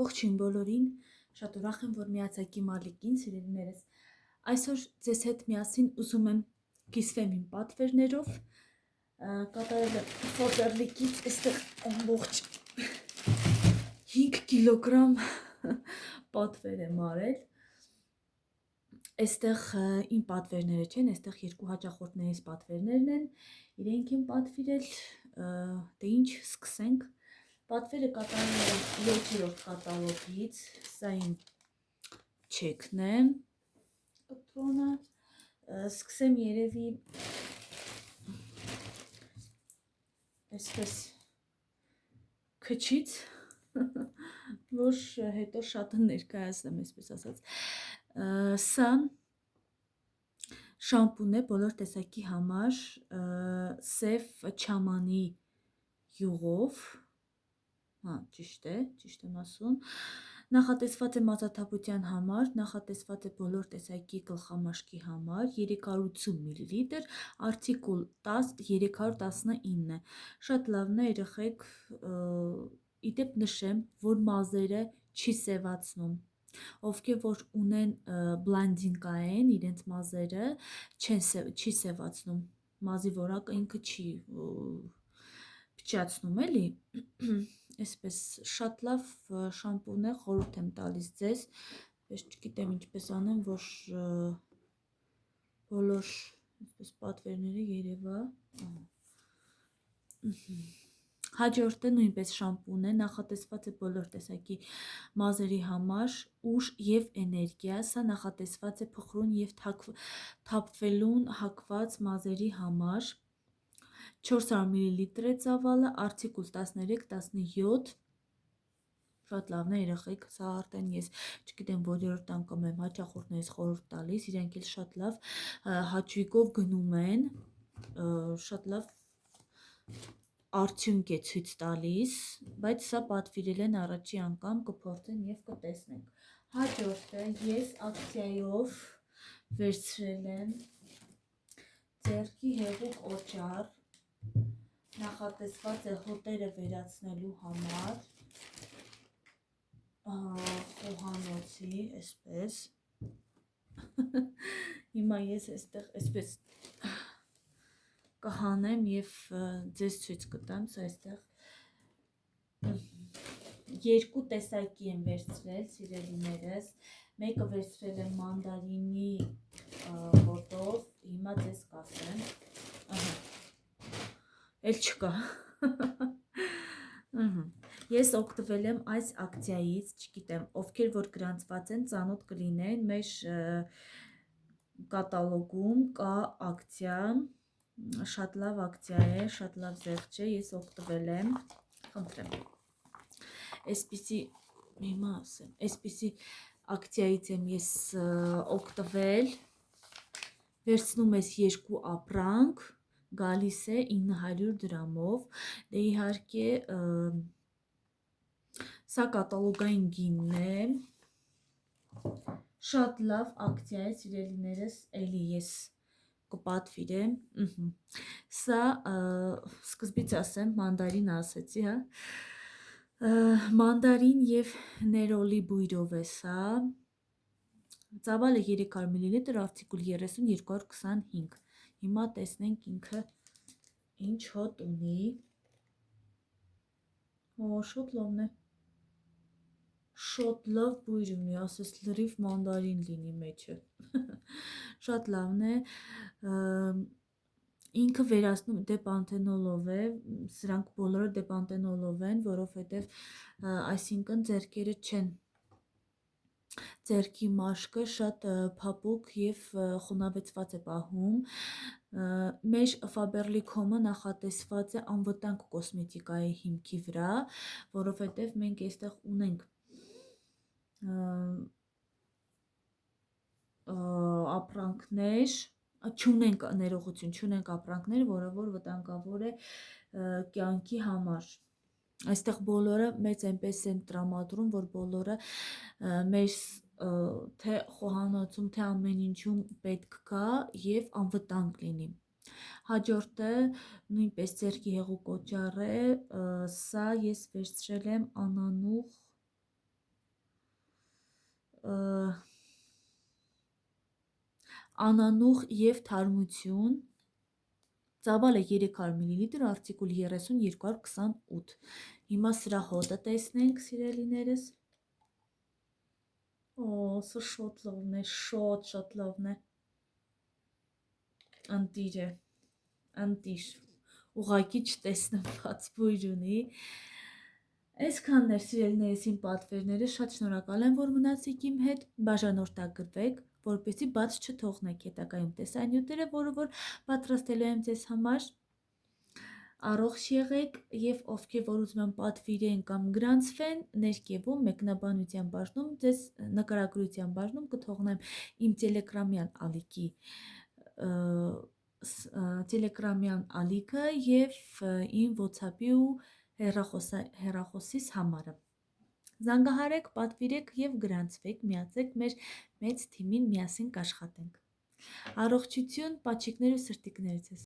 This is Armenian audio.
Ողջույն բոլորին, շատ ուրախ եմ, որ միացաք իմ ալիքին, սիրելիներս։ Այսօր ձեզ հետ միասին ուզում եմ կիսվեմ իմ պատվերներով, կատարել եմ ֆոտոռլիկից այստեղ ամբողջ 5 կիլոգրամ պատվեր եմ արել։ Այստեղ իմ պատվերները չեն, այստեղ երկու հաճախորդներից պատվերներն են, իրենք են պատվիրել, դե ինչ, սկսենք։ Պատվերը կատարել եմ 7-րդ կատալոգից, սա իմ չեքն է, կտրոնը, սկսեմ երևի այսպես քչից, որ հետո շատ ներկայացնեմ, այսպես ասած, սա շամպուն է բոլոր տեսակի համար, սև չամանի յուղով, ճիշտ եմ ասում, նախատեսված է մազաթափության համար, նախատեսված է բոլոր տեսակի գլխամաշկի համար, 380 մլ, արտիկուլ 10 319 է, շատ լավն է երեխեք, իդեպ նշեմ, որ մազերը չի սևացնում, ովքեր որ ունեն բլանդինկա են, իրենց մազերը չի սևացնում, մազի որակը ինքը չի փչացնում էլի, այսպես շատ լավ շամպուն է, խորհուրդ եմ տալիս ձեզ, ես չգիտեմ ինչպես անեմ, որ բոլոր այսպես պատվերները երևա, հաջորդը նույնպես շամպուն է, նախատեսված է բոլոր տեսակի մազերի համար, ուժ և էներգիա, սա նախատեսված է փխրուն և թափվելուն հակված մազերի համար, 400 մլ է ծավալը, արտիկուլ 13-17, շատ լավն է երեխեք, սա արդեն ես չգիտեմ որերորդ անգամ եմ հաճախորդներից խորհուրդ տալիս, իրենք էլ շատ լավ հաճույքով գնում են, շատ լավ արդյունք է ցույց տալիս, բայց սա պատվիրել են առաջի անգամ, կփորձեն և կտեսնենք։ Հաջորդը ես ակցիայով վերցրել եմ ձեռքի հեղուկ օճառ, նախատեսված է հոտերը վերացնելու համար, խոհանոցի, այսպես, հիմա ես այստեղ այսպես կհանեմ և ձեզ ցույց կտամ, սա այստեղ երկու տեսակի եմ վերցրել, սիրելիներս, մեկը վերցրել եմ մանդարինի հոտով, հիմա ձեզ կասեմ, էլ չկա, ես օգտվել եմ այս ակցիայից, չգիտեմ, ովքեր որ գրանցված են, ծանոթ կլինեն, մեր կատալոգում կա ակցիա, շատ լավ ակցիա է, շատ լավ զեղչ է, ես օգտվել եմ, խնդրեմ, այսպիսի ակցիայից եմ ես օգտվել, վերցնում ես երկու ապրանք, գալիս է 900 դրամով, դե իհարկե սա կատալոգային գինն է, շատ լավ ակցիա է, սիրելիներս, էլի ես կպատվիրեմ, սա սկզբից ասեմ, մանդարին ասեցի, մանդարին և ներոլի բույրով է սա, ծավալը 300 մլ, արտիկուլ 30 225, հիմա տեսնենք ինքը ինչ հոտ ունի, շատ լավն է, շատ լավ բույր ունի, ասես լրիվ մանդարին լինի մեջը, շատ լավն է, ինքը վերացնում դեպանթենոլով է, սրանք բոլորը դեպանթենոլով են, որովհետև այսինքն ձեռքերը չեն, ձեռքի մաշկը շատ փափուկ և խոնավեցված է պահում, մեր Faberlic-Home-ը նախատեսված է անվտանգ կոսմետիկայի հիմքի վրա, որովհետև մենք այստեղ ունենք ապրանքներ, չունենք ներողություն, չունենք ապրանքներ, որը որ վտանգավոր է կյանքի համար, այստեղ բոլորը մեծ այնպես են տրամադրում, որ բոլորը մեր թե խոհանոցում, թե ամեն ինչում պետք կա և անվտանգ լինի, հաջորդը նույնպես ձեռքի հեղուկ օճառ է, սա ես վերցրել եմ անանուխ անանուխ եւ թարմություն, ծավալը 300 մլ, արտիկուլ 30 228։ Հիմա սրա հոտը տեսնենք, սիրելիներս։ Սա շատ լավն է, շատ լավն է։ Ընտիր է, ընտիր։ Ուղղակի չտեսնեմ բաց բույր ունի։ Այսքանն էր, սիրելիներս, իմ պատվերները, շատ շնորհակալ եմ, որ մնացիք իմ հետ, բաժանորդագրվեք, որպեսզի բաց չթողնեք հետագայում տեսանյութերը, որը որ պատրաստելու եմ ձեզ համար։ Առողջ եղեք եւ ովքեր որ ուզում են պատվիրեն կամ գրանցվեն, ներքևում մեկնաբանության բաժնում ձեզ նկարագրության բաժնում կթողնեմ իմ տելեգրամյան ալիքը եւ իմ WhatsApp-ի ու հեռախոսիս համարը։ Զանգահարեք, պատվիրեք եւ գրանցվեք, միացեք մեր մեծ թիմին, միասին կաշխատենք։ Առողջություն, պաչիկներ ու սրտիկներ ձեզ։